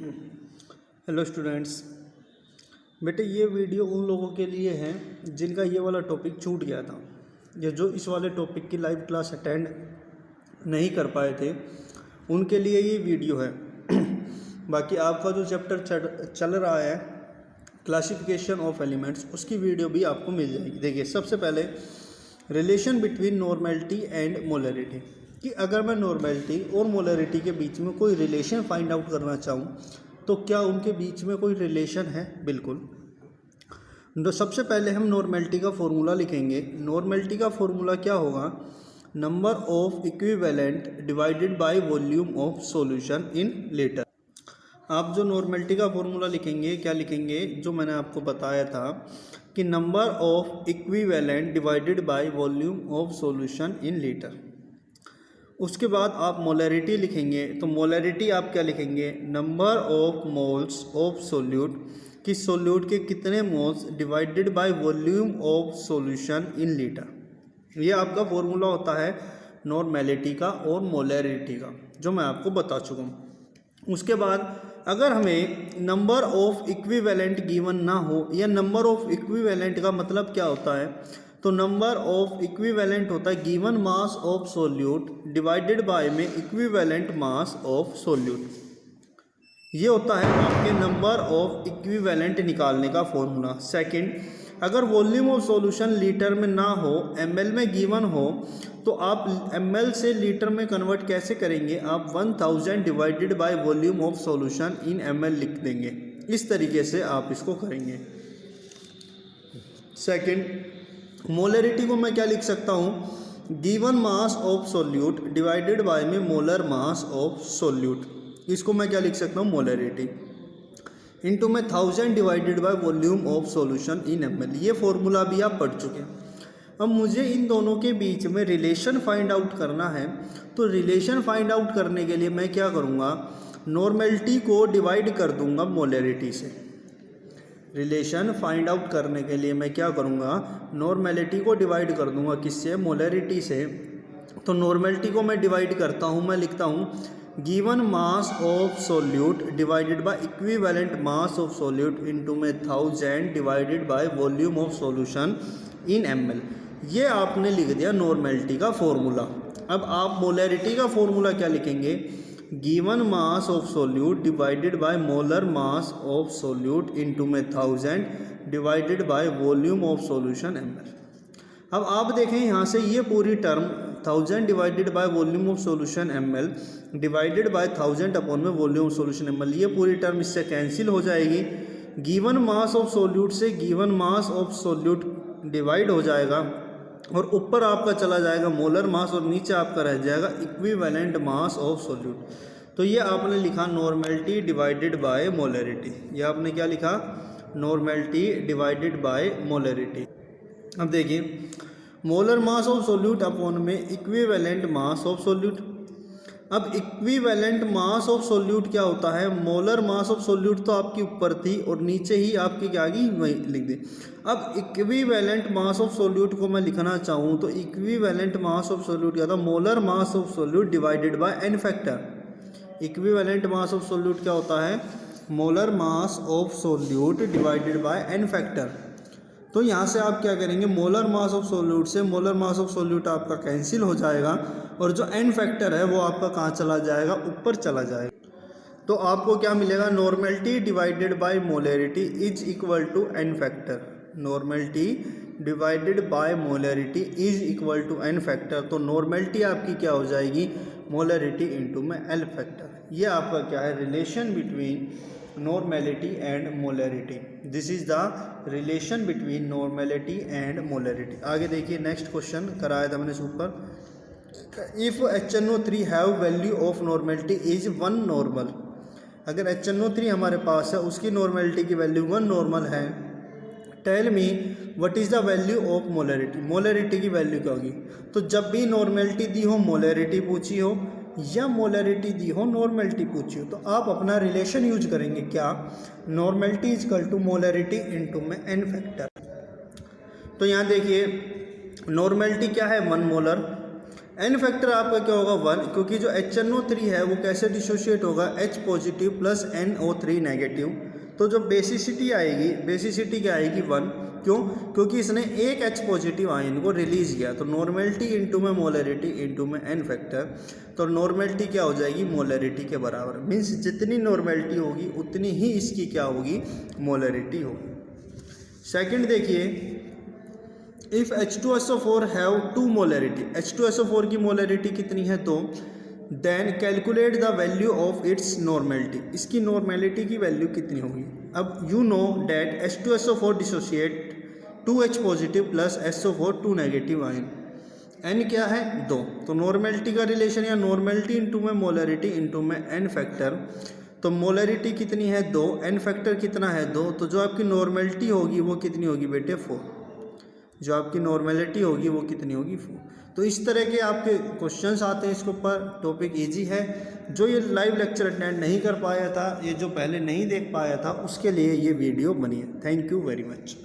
Hello students, बेटे ये video उन लोगों के लिए है जिनका ये वाला टॉपिक छूट गया था या जो इस वाले टॉपिक की लाइव क्लास अटेंड नहीं कर पाए थे, उनके लिए ये वीडियो है। बाकी आपका जो चैप्टर चल रहा है क्लासिफिकेशन ऑफ एलिमेंट्स, उसकी वीडियो भी आपको मिल जाएगी। देखिए, सबसे पहले relation between normality and molarity, कि अगर मैं नॉर्मेलिटी और मोलरिटी के बीच में कोई रिलेशन फाइंड आउट करना चाहूँ तो क्या उनके बीच में कोई रिलेशन है? बिल्कुल। तो सबसे पहले हम नॉर्मेलिटी का फॉर्मूला लिखेंगे। नॉर्मेलिटी का फॉर्मूला क्या होगा? Number of equivalent divided by volume of solution in litre. आप जो नॉर्मेलिटी का फॉर्मूला लिखेंगे, क्या लिखेंगे? जो मैंने आपको बताया था कि number of equivalent divided by volume of solution in litre. उसके बाद आप मोलरिटी लिखेंगे, तो मोलरिटी आप क्या लिखेंगे? Number of moles of solute, कि सोल्यूट के कितने moles divided by volume of solution in litre. ये आपका फॉर्मूला होता है नॉर्मेलिटी का और मोलरिटी का, जो मैं आपको बता चुका हूँ। उसके बाद अगर हमें नंबर ऑफ इक्विवेलेंट गिवन ना हो, या नंबर ऑफ इक्विवेलेंट का मतलब क्या होता है? तो नंबर ऑफ इक्विवेलेंट होता है given mass of solute divided by में इक्विवेलेंट मास ऑफ सोल्यूट। ये होता है आपके नंबर ऑफ इक्विवेलेंट निकालने का फॉर्मूला। सेकंड, अगर वॉल्यूम ऑफ सॉल्यूशन लीटर में ना हो, ml में गिवन हो, तो आप ml से लीटर में कन्वर्ट कैसे करेंगे? आप 1000 divided by volume of solution in ml लिख देंगे। इस तरीके से आप इसको करेंगे। सेकंड, मोलरिटी को मैं क्या लिख सकता हूँ? Given mass of solute divided by में मोलर मास ऑफ सोल्यूट। इसको मैं क्या लिख सकता हूँ? मोलरिटी इनटू में 1000 divided by volume of solution in ml। ये फॉर्मूला भी आप पढ़ चुके हैं। अब मुझे इन दोनों के बीच में रिलेशन फाइंड आउट करना है, तो रिलेशन फाइंड आउट करने के लिए मैं क्या करूँगा? नॉर्मेलिटी को डिवाइड कर दूंगा मोलरिटी से। रिलेशन फाइंड आउट करने के लिए मैं क्या करूँगा? नॉर्मेलिटी को डिवाइड कर दूंगा किससे? मोलरिटी से। तो नॉर्मेलिटी को मैं डिवाइड करता हूँ, मैं लिखता हूँ given mass of solute divided by equivalent mass of solute into में 1000 divided by volume of solution in ml। ये आपने लिख दिया नॉर्मेलिटी का फॉर्मूला। अब आप मोलरिटी का फॉर्मूला क्या लिखेंगे? Given mass of solute divided by molar mass of solute into में 1000 divided by volume of solution ml। अब आप देखें यहाँ से ये पूरी term 1000 divided by volume of solution ml divided by 1000 upon में वॉल्यूम ऑफ सॉल्यूशन ml, ये पूरी टर्म इससे कैंसिल हो जाएगी। गिवन मास ऑफ सोल्यूट से given mass of solute divide हो जाएगा, और ऊपर आपका चला जाएगा मोलर मास, और नीचे आपका रह जाएगा इक्विवेलेंट मास ऑफ सोल्यूट। तो ये आपने लिखा नॉर्मेलिटी डिवाइडेड बाय मोलरिटी। ये आपने क्या लिखा? Normality divided by molarity. अब देखिए, molar mass of solute upon में इक्विवेलेंट मास ऑफ सोल्यूट। अब इक्विवेलेंट मास ऑफ सोल्यूट क्या होता है? मोलर मास ऑफ सोल्यूट तो आपकी ऊपर थी और नीचे ही आपकी क्या आ गई? वही लिख दी। अब इक्विवेलेंट मास ऑफ सोल्यूट को मैं लिखना चाहूँ तो इक्विवेलेंट मास ऑफ सोल्यूट क्या था? Molar mass of solute divided by n factor. Equivalent mass of solute क्या होता है? Molar mass of solute divided by n factor. तो यहाँ से आप क्या करेंगे? मोलर मास ऑफ सोल्यूट से मोलर मास ऑफ सोल्यूट आपका कैंसिल हो जाएगा, और जो n फैक्टर है वो आपका कहाँ चला जाएगा? ऊपर चला जाएगा। तो आपको क्या मिलेगा? Normality divided by molarity is equal to n factor. Normality divided by molarity is equal to n factor. तो नॉर्मेलिटी आपकी क्या हो जाएगी? मोलरिटी इंटू में l फैक्टर। ये आपका क्या है? Relation between normality and molarity. This is the relation between normality and molarity. आगे देखिए, नेक्स्ट क्वेश्चन कराया था मैंने ऊपर। If HNO3 have value of normality is 1 normal. अगर HNO3 हमारे पास है, उसकी नॉर्मेलिटी की वैल्यू 1 नॉर्मल है, tell me what is the value of molarity. Molarity की वैल्यू क्या होगी? तो जब भी नॉर्मेलिटी दी हो मोलरिटी पूछी हो, या मोलरिटी दी हो नॉर्मेलिटी पूछी हो, तो आप अपना रिलेशन यूज करेंगे क्या? Normality is equal to molarity into में n फैक्टर। तो यहाँ देखिए, नॉर्मेलिटी क्या है? 1 मोलर, एन फैक्टर आपका क्या होगा 1, क्योंकि जो HNO3 है वो कैसे डिसोशिएट होगा, H positive plus NO3 negative. तो जो बेसिसिटी आएगी, बेसिसिटी क्या आएगी 1, क्यों, क्योंकि इसने एक H पॉजिटिव आयन को रिलीज किया। तो नॉर्मेलिटी इंटू में मोलरिटी इंटू में एन फैक्टर, तो नॉर्मेलिटी क्या हो जाएगी, मोलरिटी के बराबर। मीन्स जितनी नॉर्मेलिटी होगी उतनी ही इसकी क्या होगी, मोलरिटी होगी। सेकंड देखिए, if H2SO4 have 2 molarity, H2SO4 की मोलरिटी कितनी है 2, then calculate the value of its normality, इसकी नॉर्मेलिटी की वैल्यू कितनी होगी। अब you know that H2SO4 dissociate 2H positive plus SO4 2 negative ion, n क्या है 2। तो नॉर्मेलिटी का रिलेशन या नॉर्मेलिटी इंटू में मोलरिटी इंटू में एन फैक्टर, तो मोलरिटी कितनी है 2, एन फैक्टर कितना है 2, तो जो आपकी नॉर्मेलिटी होगी वो कितनी होगी बेटे 4, जो आपकी नॉर्मेलिटी होगी वो कितनी होगी 4। तो इस तरह के आपके क्वेश्चंस आते हैं इसके ऊपर। टॉपिक इजी है। जो ये लाइव लेक्चर अटेंड नहीं कर पाया था, ये जो पहले नहीं देख पाया था, उसके लिए ये वीडियो बनी है। Thank you very much.